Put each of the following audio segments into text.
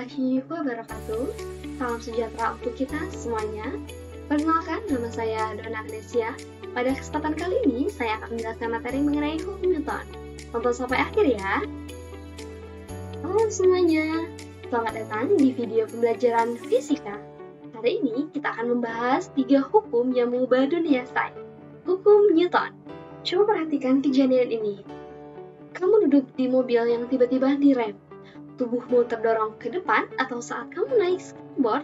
warahmatullahi wabarakatuh. Salam sejahtera untuk kita semuanya. Perkenalkan, nama saya Donna Agnesia. Pada kesempatan kali ini, saya akan menjelaskan materi mengenai hukum Newton. Tonton sampai akhir ya. Halo semuanya, selamat datang di video pembelajaran fisika. Hari ini kita akan membahas 3 hukum yang mengubah dunia sains. Hukum Newton. Coba perhatikan kejadian ini. Kamu duduk di mobil yang tiba-tiba direm. Tubuhmu terdorong ke depan atau saat kamu naik skateboard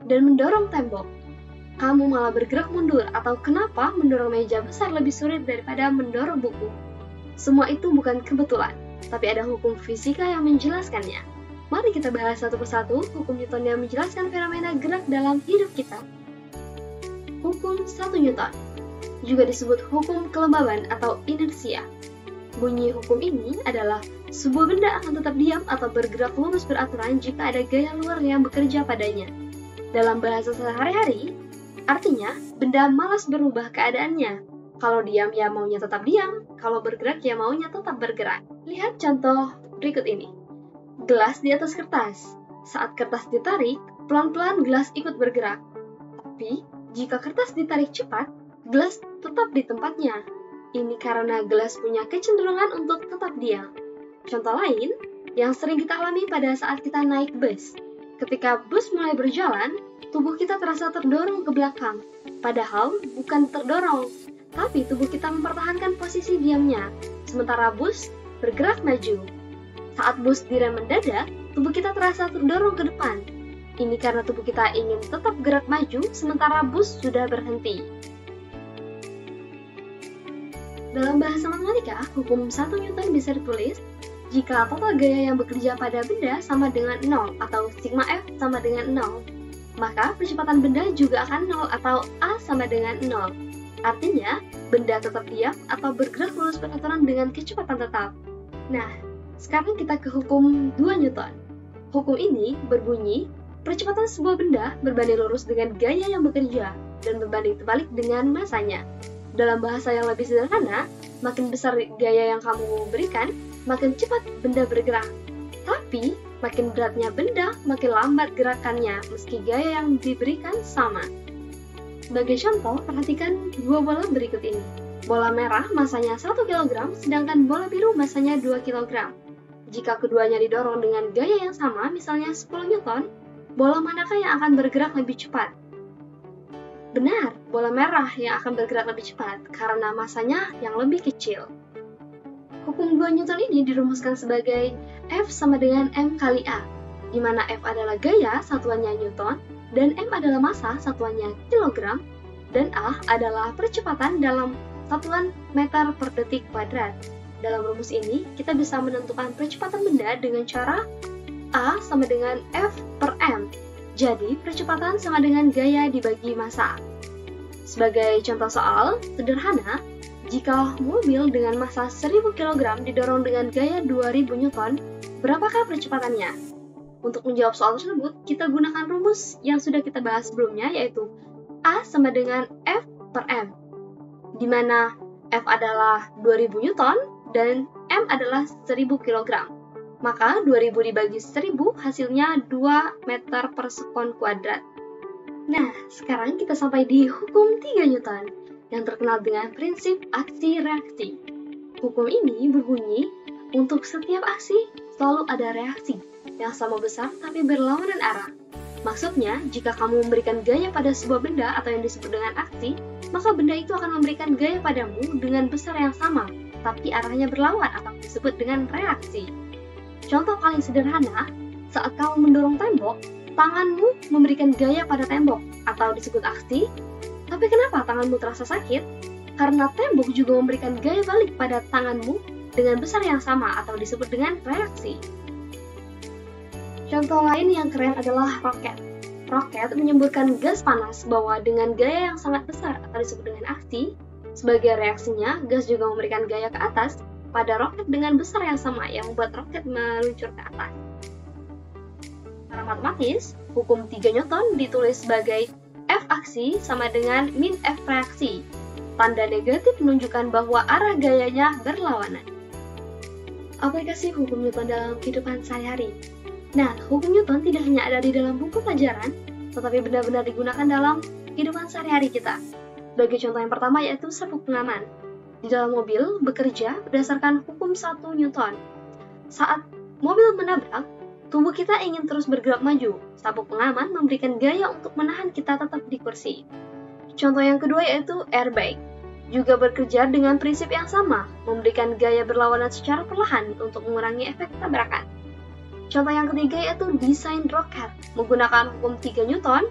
dan mendorong tembok. Kamu malah bergerak mundur atau kenapa mendorong meja besar lebih sulit daripada mendorong buku. Semua itu bukan kebetulan, tapi ada hukum fisika yang menjelaskannya. Mari kita bahas satu persatu hukum Newton yang menjelaskan fenomena gerak dalam hidup kita. Hukum 1 Newton, juga disebut hukum kelembaban atau inersia. Bunyi hukum ini adalah sebuah benda akan tetap diam atau bergerak lurus beraturan jika ada gaya luar yang bekerja padanya. Dalam bahasa sehari-hari, artinya benda malas berubah keadaannya. Kalau diam ya maunya tetap diam, kalau bergerak ya maunya tetap bergerak. Lihat contoh berikut ini. Gelas di atas kertas. Saat kertas ditarik, pelan-pelan gelas ikut bergerak. Tapi, jika kertas ditarik cepat, gelas tetap di tempatnya. Ini karena gelas punya kecenderungan untuk tetap diam. Contoh lain, yang sering kita alami pada saat kita naik bus. Ketika bus mulai berjalan, tubuh kita terasa terdorong ke belakang. Padahal bukan terdorong, tapi tubuh kita mempertahankan posisi diamnya, sementara bus bergerak maju. Saat bus direm mendadak, tubuh kita terasa terdorong ke depan. Ini karena tubuh kita ingin tetap gerak maju, sementara bus sudah berhenti. Dalam bahasa matematika, hukum 1 Newton bisa ditulis jika total gaya yang bekerja pada benda sama dengan 0 atau sigma F sama dengan 0, maka percepatan benda juga akan 0 atau A sama dengan 0. Artinya, benda tetap diam atau bergerak lurus beraturan dengan kecepatan tetap. Nah, sekarang kita ke hukum 2 Newton. Hukum ini berbunyi, percepatan sebuah benda berbanding lurus dengan gaya yang bekerja dan berbanding terbalik dengan masanya. Dalam bahasa yang lebih sederhana, makin besar gaya yang kamu berikan, makin cepat benda bergerak. Tapi, makin beratnya benda, makin lambat gerakannya, meski gaya yang diberikan sama. Sebagai contoh, perhatikan 2 bola berikut ini. Bola merah masanya 1 kg, sedangkan bola biru masanya 2 kg. Jika keduanya didorong dengan gaya yang sama, misalnya 10 Newton, bola manakah yang akan bergerak lebih cepat? Benar, bola merah yang akan bergerak lebih cepat karena masanya yang lebih kecil. Hukum 2 Newton ini dirumuskan sebagai F sama dengan M kali A, di mana F adalah gaya satuannya Newton, dan M adalah massa satuannya kilogram, dan A adalah percepatan dalam satuan meter per detik kuadrat. Dalam rumus ini, kita bisa menentukan percepatan benda dengan cara A sama dengan F per M. Jadi, percepatan sama dengan gaya dibagi massa. Sebagai contoh soal sederhana, jika mobil dengan massa 1000 kg didorong dengan gaya 2000 Newton, berapakah percepatannya? Untuk menjawab soal tersebut, kita gunakan rumus yang sudah kita bahas sebelumnya, yaitu A sama dengan F per M, di mana F adalah 2000 Newton dan M adalah 1000 kg. Maka 2000 dibagi 1000 hasilnya 2 meter per sekon kuadrat. Nah, sekarang kita sampai di hukum 3 Newton yang terkenal dengan prinsip aksi-reaksi. Hukum ini berbunyi, untuk setiap aksi selalu ada reaksi yang sama besar tapi berlawanan arah. Maksudnya, jika kamu memberikan gaya pada sebuah benda atau yang disebut dengan aksi, maka benda itu akan memberikan gaya padamu dengan besar yang sama, tapi arahnya berlawan atau disebut dengan reaksi. Contoh paling sederhana, saat kamu mendorong tembok, tanganmu memberikan gaya pada tembok atau disebut aksi. Tapi kenapa tanganmu terasa sakit? Karena tembok juga memberikan gaya balik pada tanganmu dengan besar yang sama atau disebut dengan reaksi. Contoh lain yang keren adalah roket. Roket menyemburkan gas panas bawah dengan gaya yang sangat besar atau disebut dengan aksi. Sebagai reaksinya, gas juga memberikan gaya ke atas pada roket dengan besar yang sama yang membuat roket meluncur ke atas. Secara matematis, hukum 3 Newton ditulis sebagai F aksi sama dengan min F reaksi. Tanda negatif menunjukkan bahwa arah gayanya berlawanan. Aplikasi hukum Newton dalam kehidupan sehari-hari. Nah, hukum Newton tidak hanya ada di dalam buku pelajaran, tetapi benar-benar digunakan dalam kehidupan sehari-hari kita. Sebagai contoh yang pertama yaitu sabuk pengaman. Di dalam mobil bekerja berdasarkan hukum 1 Newton. Saat mobil menabrak, tubuh kita ingin terus bergerak maju. Sabuk pengaman memberikan gaya untuk menahan kita tetap di kursi. Contoh yang kedua yaitu airbag. Juga bekerja dengan prinsip yang sama, memberikan gaya berlawanan secara perlahan untuk mengurangi efek tabrakan. Contoh yang ketiga yaitu desain roket. Menggunakan hukum 3 Newton,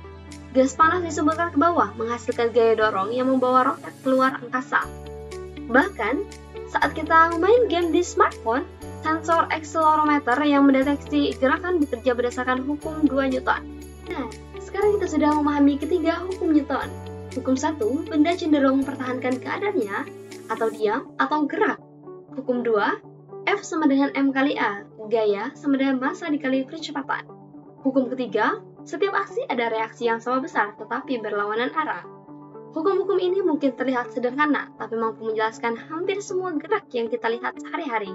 gas panas disumbatkan ke bawah, menghasilkan gaya dorong yang membawa roket keluar angkasa. Bahkan, saat kita main game di smartphone, sensor accelerometer yang mendeteksi gerakan bekerja berdasarkan hukum 2 Newton. Nah, sekarang kita sudah memahami ketiga hukum Newton. Hukum 1, benda cenderung mempertahankan keadaannya, atau diam, atau gerak. Hukum 2, F sama dengan M kali A, gaya sama dengan massa dikali kecepatan. Hukum ketiga, setiap aksi ada reaksi yang sama besar tetapi berlawanan arah. Hukum-hukum ini mungkin terlihat sederhana, tapi mampu menjelaskan hampir semua gerak yang kita lihat sehari-hari.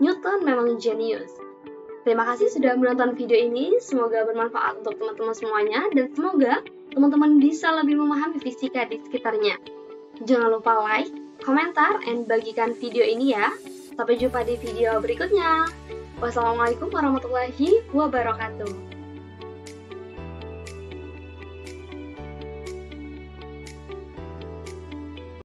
Newton memang jenius. Terima kasih sudah menonton video ini, semoga bermanfaat untuk teman-teman semuanya, dan semoga teman-teman bisa lebih memahami fisika di sekitarnya. Jangan lupa like, komentar, dan bagikan video ini ya. Sampai jumpa di video berikutnya. Wassalamualaikum warahmatullahi wabarakatuh.